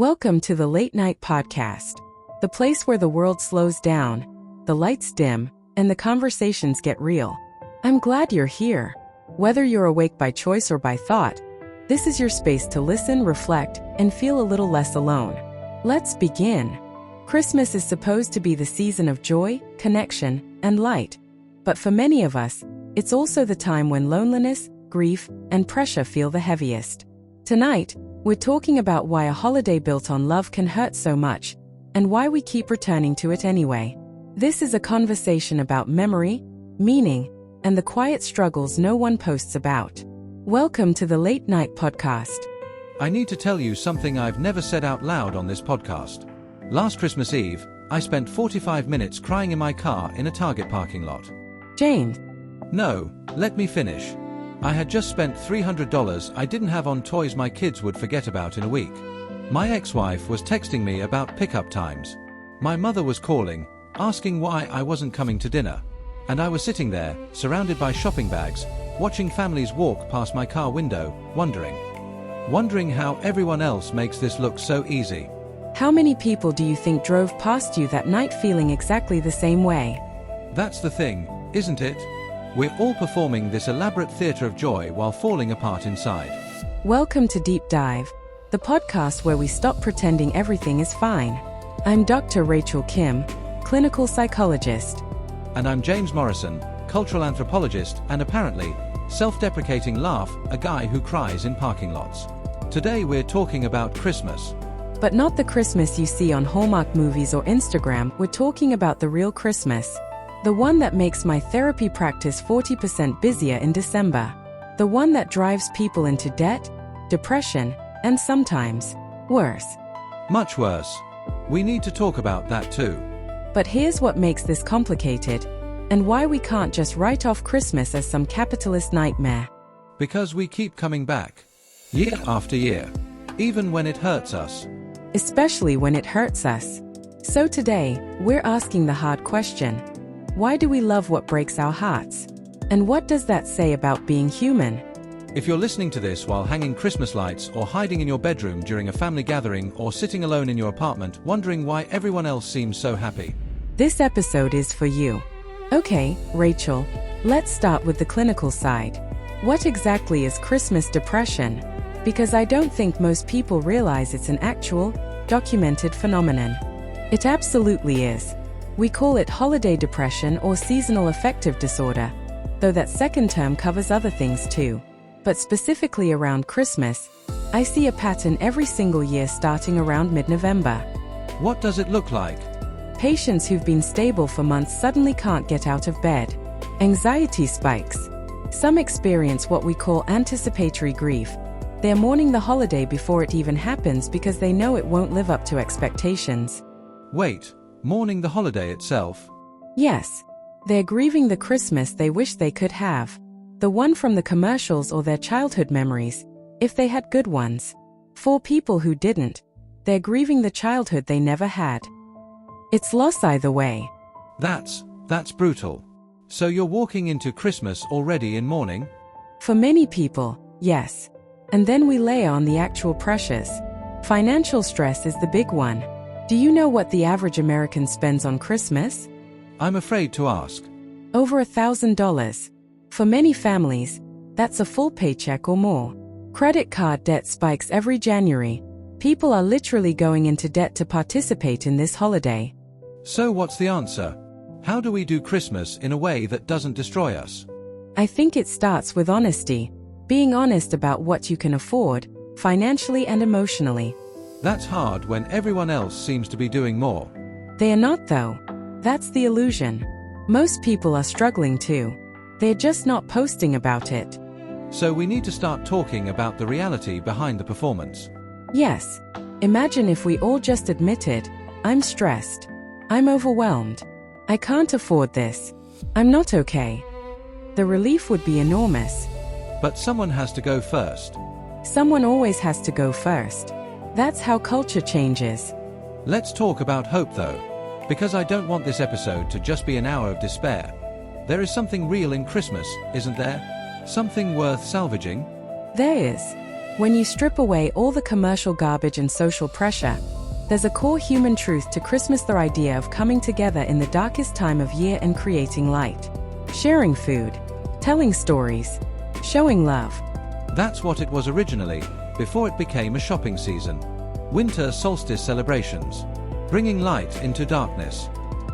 Welcome to the Late Night Podcast, the place where the world slows down, the lights dim, and the conversations get real. I'm glad you're here. Whether you're awake by choice or by thought, this is your space to listen, reflect, and feel a little less alone. Let's begin. Christmas is supposed to be the season of joy, connection, and light. But for many of us, it's also the time when loneliness, grief, and pressure feel the heaviest. Tonight, we're talking about why a holiday built on love can hurt so much, and why we keep returning to it anyway. This is a conversation about memory, meaning, and the quiet struggles no one posts about. Welcome to the Late Night Podcast. I need to tell you something I've never said out loud on this podcast. Last Christmas Eve, I spent 45 minutes crying in my car in a Target parking lot. James. No, let me finish. I had just spent $300 I didn't have on toys my kids would forget about in a week. My ex-wife was texting me about pickup times. My mother was calling, asking why I wasn't coming to dinner. And I was sitting there, surrounded by shopping bags, watching families walk past my car window, wondering how everyone else makes this look so easy. How many people do you think drove past you that night feeling exactly the same way? That's the thing, isn't it? We're all performing this elaborate theater of joy while falling apart inside. Welcome to Deep Dive, the podcast where we stop pretending everything is fine. I'm Dr. Rachel Kim, clinical psychologist. And I'm James Morrison, cultural anthropologist and apparently, self-deprecating laugh, a guy who cries in parking lots. Today we're talking about Christmas. But not the Christmas you see on Hallmark movies or Instagram. We're talking about the real Christmas. The one that makes my therapy practice 40% busier in December. The one that drives people into debt, depression, and sometimes, worse. Much worse. We need to talk about that too. But here's what makes this complicated, and why we can't just write off Christmas as some capitalist nightmare. Because we keep coming back. Year after year. Even when it hurts us. Especially when it hurts us. So today, we're asking the hard question. Why do we love what breaks our hearts? And what does that say about being human? If you're listening to this while hanging Christmas lights or hiding in your bedroom during a family gathering or sitting alone in your apartment wondering why everyone else seems so happy, this episode is for you. Okay, Rachel, let's start with the clinical side. What exactly is Christmas depression? Because I don't think most people realize it's an actual, documented phenomenon. It absolutely is. We call it holiday depression or seasonal affective disorder, though that second term covers other things too. But specifically around Christmas, I see a pattern every single year starting around mid-November. What does it look like? Patients who've been stable for months suddenly can't get out of bed. Anxiety spikes. Some experience what we call anticipatory grief. They're mourning the holiday before it even happens because they know it won't live up to expectations. Wait. Mourning the holiday itself? Yes. They're grieving the Christmas they wish they could have. The one from the commercials or their childhood memories, if they had good ones. For people who didn't, they're grieving the childhood they never had. It's loss either way. That's brutal. So you're walking into Christmas already in mourning? For many people, yes. And then we layer on the actual pressures. Financial stress is the big one. Do you know what the average American spends on Christmas? I'm afraid to ask. Over $1,000. For many families, that's a full paycheck or more. Credit card debt spikes every January. People are literally going into debt to participate in this holiday. So what's the answer? How do we do Christmas in a way that doesn't destroy us? I think it starts with honesty. Being honest about what you can afford, financially and emotionally. That's hard when everyone else seems to be doing more. They are not though. That's the illusion. Most people are struggling too. They're just not posting about it. So we need to start talking about the reality behind the performance. Yes. Imagine if we all just admitted, I'm stressed. I'm overwhelmed. I can't afford this. I'm not okay. The relief would be enormous. But someone has to go first. Someone always has to go first. That's how culture changes. Let's talk about hope though. Because I don't want this episode to just be an hour of despair. There is something real in Christmas, isn't there? Something worth salvaging? There is. When you strip away all the commercial garbage and social pressure, there's a core human truth to Christmas: the idea of coming together in the darkest time of year and creating light. Sharing food, telling stories, showing love. That's what it was originally, before it became a shopping season. Winter solstice celebrations. Bringing light into darkness.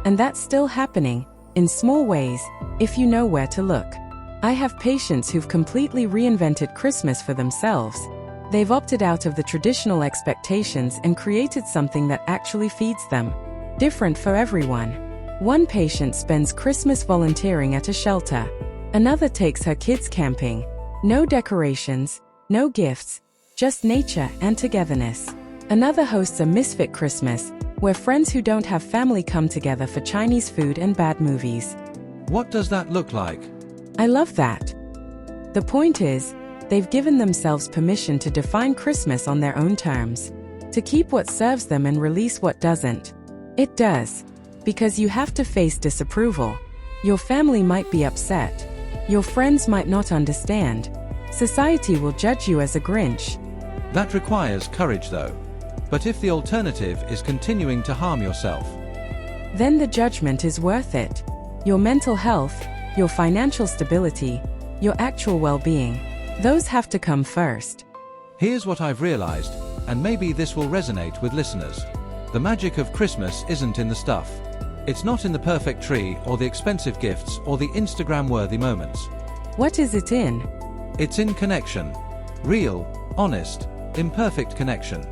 And that's still happening, in small ways, if you know where to look. I have patients who've completely reinvented Christmas for themselves. They've opted out of the traditional expectations and created something that actually feeds them. Different for everyone. One patient spends Christmas volunteering at a shelter. Another takes her kids camping. No decorations, no gifts, just nature and togetherness. Another hosts a misfit Christmas, where friends who don't have family come together for Chinese food and bad movies. What does that look like? I love that. The point is, they've given themselves permission to define Christmas on their own terms. To keep what serves them and release what doesn't. It does. Because you have to face disapproval. Your family might be upset. Your friends might not understand. Society will judge you as a Grinch. That requires courage though. But if the alternative is continuing to harm yourself, then the judgment is worth it. Your mental health, your financial stability, your actual well-being, those have to come first. Here's what I've realized, and maybe this will resonate with listeners. The magic of Christmas isn't in the stuff. It's not in the perfect tree or the expensive gifts or the Instagram-worthy moments. What is it in? It's in connection. Real, honest, imperfect connection.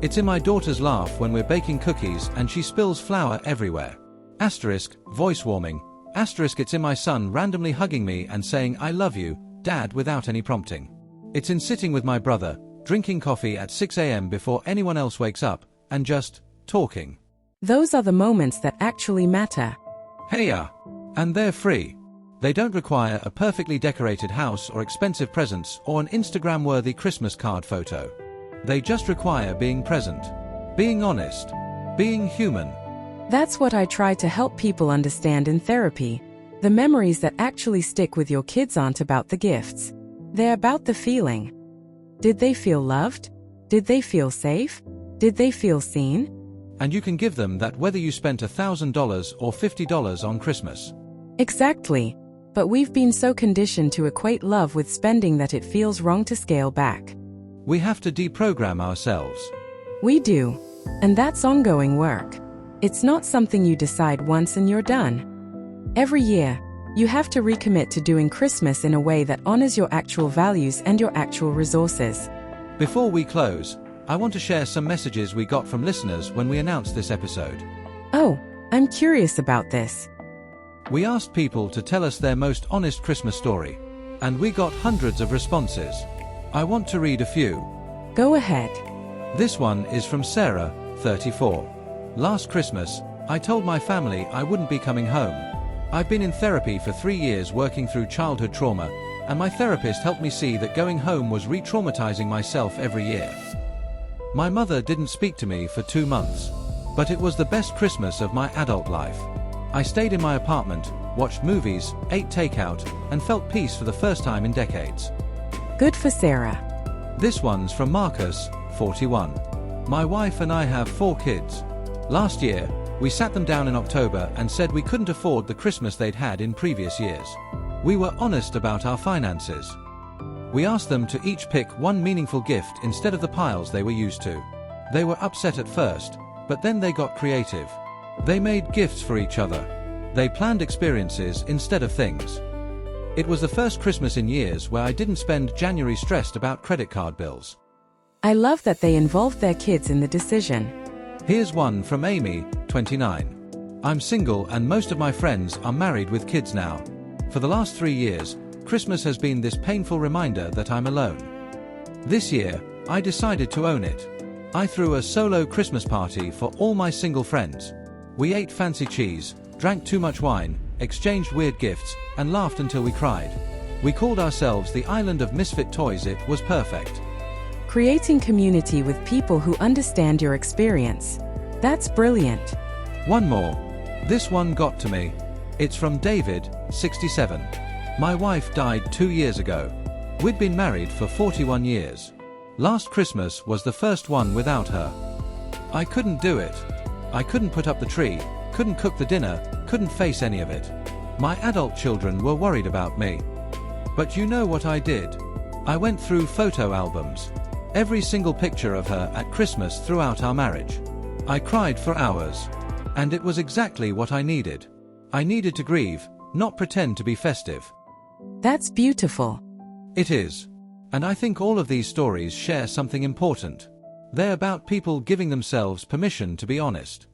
It's in my daughter's laugh when we're baking cookies and she spills flour everywhere. Asterisk, voice warming. Asterisk, it's in my son randomly hugging me and saying "I love you, Dad" without any prompting. It's in sitting with my brother, drinking coffee at 6 a.m. before anyone else wakes up, and just talking. Those are the moments that actually matter. Hey-ya! And they're free. They don't require a perfectly decorated house or expensive presents or an Instagram-worthy Christmas card photo. They just require being present, being honest, being human. That's what I try to help people understand in therapy. The memories that actually stick with your kids aren't about the gifts. They're about the feeling. Did they feel loved? Did they feel safe? Did they feel seen? And you can give them that whether you spent $1,000 or $50 on Christmas. Exactly. But we've been so conditioned to equate love with spending that it feels wrong to scale back. We have to deprogram ourselves. We do. And that's ongoing work. It's not something you decide once and you're done. Every year, you have to recommit to doing Christmas in a way that honors your actual values and your actual resources. Before we close, I want to share some messages we got from listeners when we announced this episode. Oh, I'm curious about this. We asked people to tell us their most honest Christmas story, and we got hundreds of responses. I want to read a few. Go ahead. This one is from Sarah, 34. Last Christmas, I told my family I wouldn't be coming home. I've been in therapy for 3 years working through childhood trauma, and my therapist helped me see that going home was re-traumatizing myself every year. My mother didn't speak to me for 2 months, but it was the best Christmas of my adult life. I stayed in my apartment, watched movies, ate takeout, and felt peace for the first time in decades. Good for Sarah. This one's from Marcus, 41. My wife and I have 4 kids. Last year, we sat them down in October and said we couldn't afford the Christmas they'd had in previous years. We were honest about our finances. We asked them to each pick one meaningful gift instead of the piles they were used to. They were upset at first, but then they got creative. They made gifts for each other. They planned experiences instead of things. It was the first Christmas in years where I didn't spend January stressed about credit card bills. I love that they involved their kids in the decision. Here's one from Amy, 29. I'm single and most of my friends are married with kids now. For the last 3 years, Christmas has been this painful reminder that I'm alone. This year, I decided to own it. I threw a solo Christmas party for all my single friends. We ate fancy cheese, drank too much wine, exchanged weird gifts, and laughed until we cried. We called ourselves the Island of Misfit Toys. It was perfect. Creating community with people who understand your experience. That's brilliant. One more. This one got to me. It's from David, 67. My wife died 2 years ago. We'd been married for 41 years. Last Christmas was the first one without her. I couldn't do it. I couldn't put up the tree, couldn't cook the dinner, couldn't face any of it. My adult children were worried about me. But you know what I did? I went through photo albums. Every single picture of her at Christmas throughout our marriage. I cried for hours. And it was exactly what I needed. I needed to grieve, not pretend to be festive. That's beautiful. It is. And I think all of these stories share something important. They're about people giving themselves permission to be honest.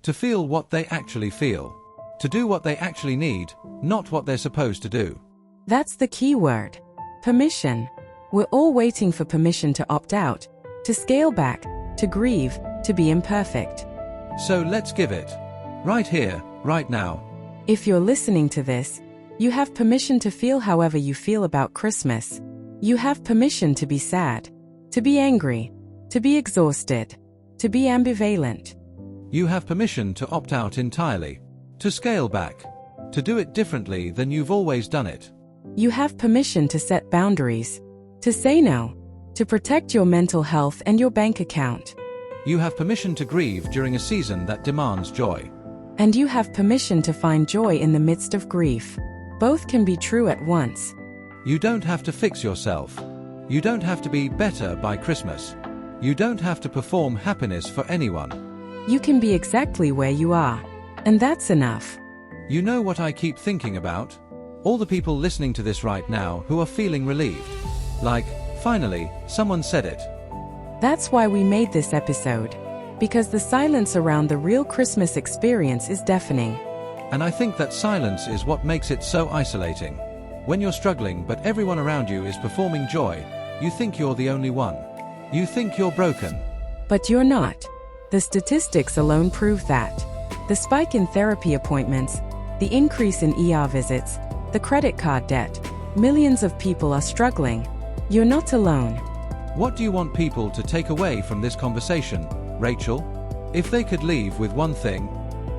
To feel what they actually feel. To do what they actually need, not what they're supposed to do. That's the key word. Permission. We're all waiting for permission to opt out, to scale back, to grieve, to be imperfect. So let's give it. Right here, right now. If you're listening to this, you have permission to feel however you feel about Christmas. You have permission to be sad, to be angry, to be exhausted, to be ambivalent. You have permission to opt out entirely, to scale back, to do it differently than you've always done it. You have permission to set boundaries, to say no, to protect your mental health and your bank account. You have permission to grieve during a season that demands joy. And you have permission to find joy in the midst of grief. Both can be true at once. You don't have to fix yourself. You don't have to be better by Christmas. You don't have to perform happiness for anyone. You can be exactly where you are. And that's enough. You know what I keep thinking about? All the people listening to this right now who are feeling relieved. Like, finally, someone said it. That's why we made this episode. Because the silence around the real Christmas experience is deafening. And I think that silence is what makes it so isolating. When you're struggling but everyone around you is performing joy, you think you're the only one. You think you're broken. But you're not. The statistics alone prove that. The spike in therapy appointments, the increase in ER visits, the credit card debt, millions of people are struggling. You're not alone. What do you want people to take away from this conversation, Rachel? If they could leave with one thing.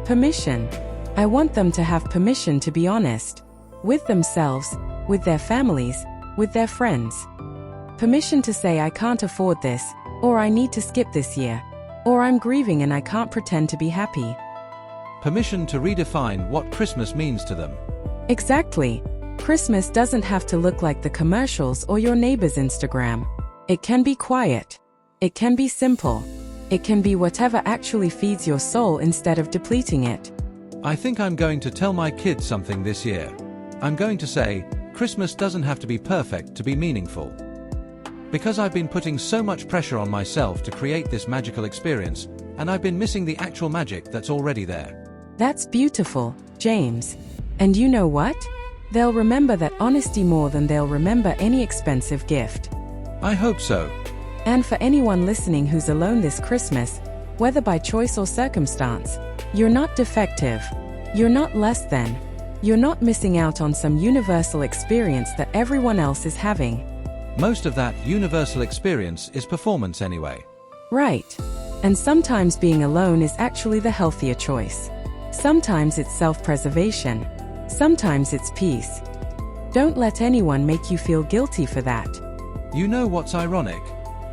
Permission. I want them to have permission to be honest. With themselves, with their families, with their friends. Permission to say I can't afford this, or I need to skip this year, or I'm grieving and I can't pretend to be happy. Permission to redefine what Christmas means to them. Exactly. Christmas doesn't have to look like the commercials or your neighbor's Instagram. It can be quiet. It can be simple. It can be whatever actually feeds your soul instead of depleting it. I think I'm going to tell my kids something this year. I'm going to say, Christmas doesn't have to be perfect to be meaningful. Because I've been putting so much pressure on myself to create this magical experience, and I've been missing the actual magic that's already there. That's beautiful, James. And you know what? They'll remember that honesty more than they'll remember any expensive gift. I hope so. And for anyone listening who's alone this Christmas, whether by choice or circumstance, you're not defective. You're not less than. You're not missing out on some universal experience that everyone else is having. Most of that universal experience is performance anyway. Right. And sometimes being alone is actually the healthier choice. Sometimes it's self-preservation. Sometimes it's peace. Don't let anyone make you feel guilty for that. You know what's ironic?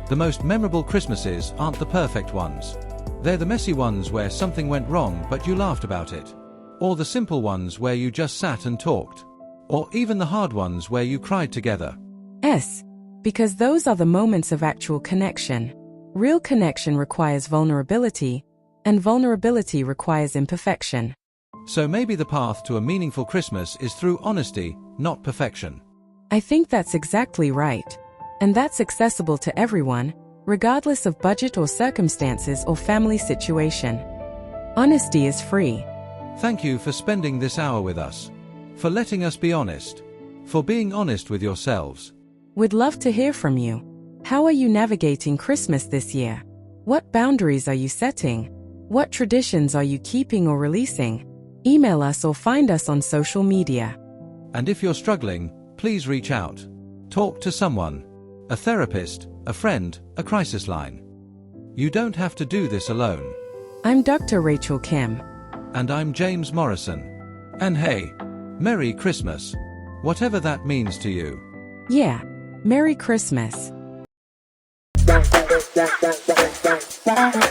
The most memorable Christmases aren't the perfect ones. They're the messy ones where something went wrong but you laughed about it. Or the simple ones where you just sat and talked. Or even the hard ones where you cried together. Yes, because those are the moments of actual connection. Real connection requires vulnerability, and vulnerability requires imperfection. So maybe the path to a meaningful Christmas is through honesty, not perfection. I think that's exactly right. And that's accessible to everyone, regardless of budget or circumstances or family situation. Honesty is free. Thank you for spending this hour with us. For letting us be honest. For being honest with yourselves. We'd love to hear from you. How are you navigating Christmas this year? What boundaries are you setting? What traditions are you keeping or releasing? Email us or find us on social media. And if you're struggling, please reach out. Talk to someone. A therapist, a friend, a crisis line. You don't have to do this alone. I'm Dr. Rachel Kim. And I'm James Morrison. And hey, Merry Christmas. Whatever that means to you. Yeah, Merry Christmas. Bye.